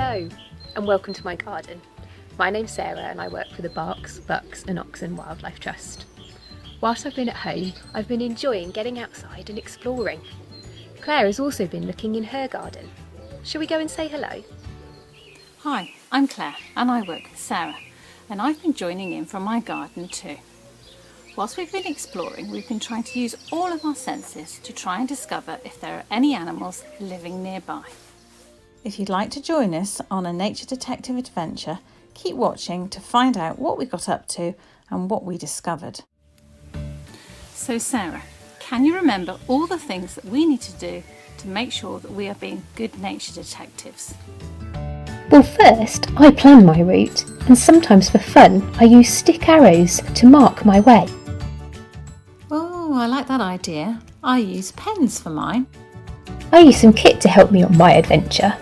Hello and welcome to my garden. My name's Sarah and I work for the Berks, Bucks and Oxon Wildlife Trust. Whilst I've been at home, I've been enjoying getting outside and exploring. Claire has also been looking in her garden. Shall we go and say hello? Hi, I'm Claire and I work with Sarah, and I've been joining in from my garden too. Whilst we've been exploring, we've been trying to use all of our senses to try and discover if there are any animals living nearby. If you'd like to join us on a nature detective adventure, keep watching to find out what we got up to and what we discovered. So Sarah, can you remember all the things that we need to do to make sure that we are being good nature detectives? Well, first I plan my route, and sometimes for fun I use stick arrows to mark my way. Oh, I like that idea. I use pens for mine. I used some kit to help me on my adventure.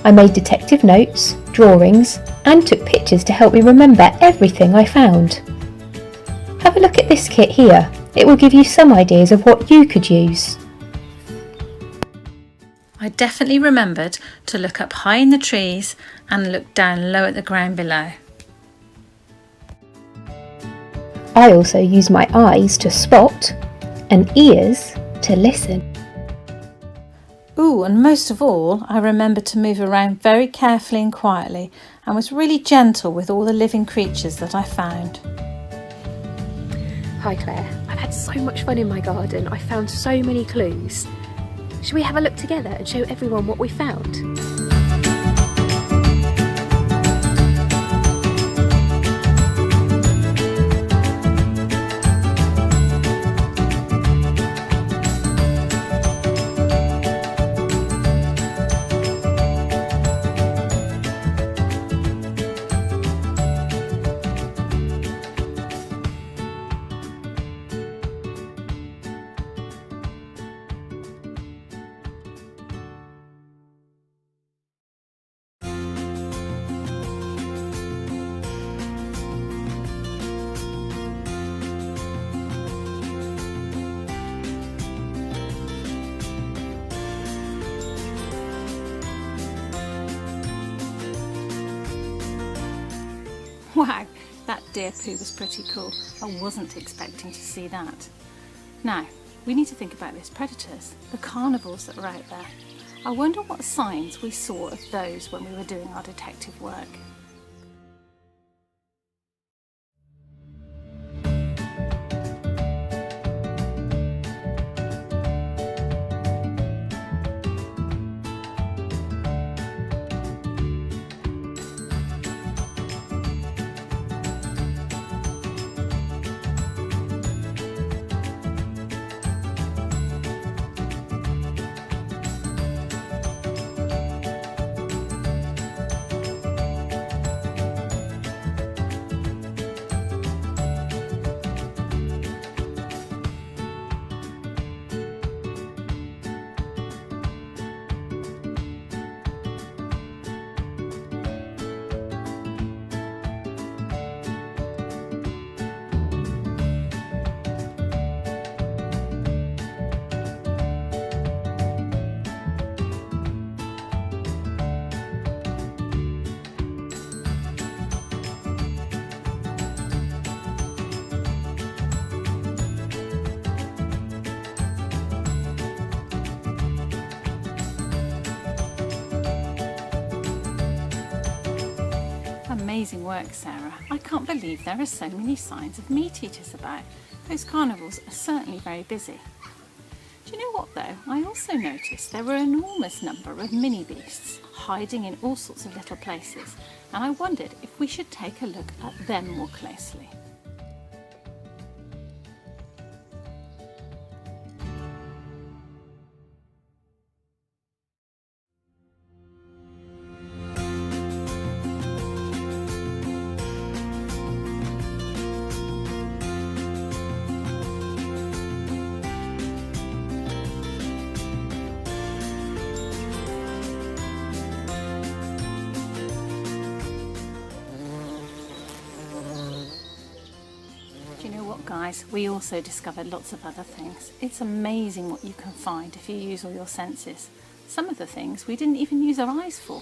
I made detective notes, drawings, and took pictures to help me remember everything I found. Have a look at this kit here. It will give you some ideas of what you could use. I definitely remembered to look up high in the trees and look down low at the ground below. I also use my eyes to spot and ears to listen. Ooh, and most of all, I remembered to move around very carefully and quietly and was really gentle with all the living creatures that I found. Hi Claire, I've had so much fun in my garden. I found so many clues. Shall we have a look together and show everyone what we found? Wow, that deer poo was pretty cool. I wasn't expecting to see that. Now, we need to think about those predators, the carnivores that are out there. I wonder what signs we saw of those when we were doing our detective work. Amazing work, Sarah. I can't believe there are so many signs of meat eaters about. Those carnivores are certainly very busy. Do you know what though? I also noticed there were an enormous number of mini beasts hiding in all sorts of little places, and I wondered if we should take a look at them more closely. Guys, we also discovered lots of other things. It's amazing what you can find if you use all your senses. Some of the things we didn't even use our eyes for.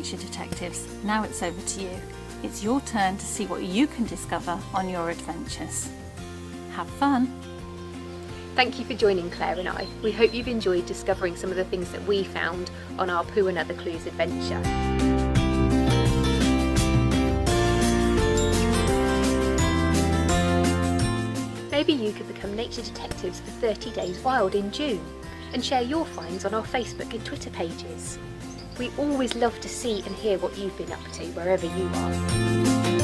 nature detectives. Now it's over to you. It's your turn to see what you can discover on your adventures. Have fun! Thank you for joining Claire and I. We hope you've enjoyed discovering some of the things that we found on our Pooh and Other Clues adventure. Maybe you could become nature detectives for 30 Days Wild in June and share your finds on our Facebook and Twitter pages. We always love to see and hear what you've been up to wherever you are.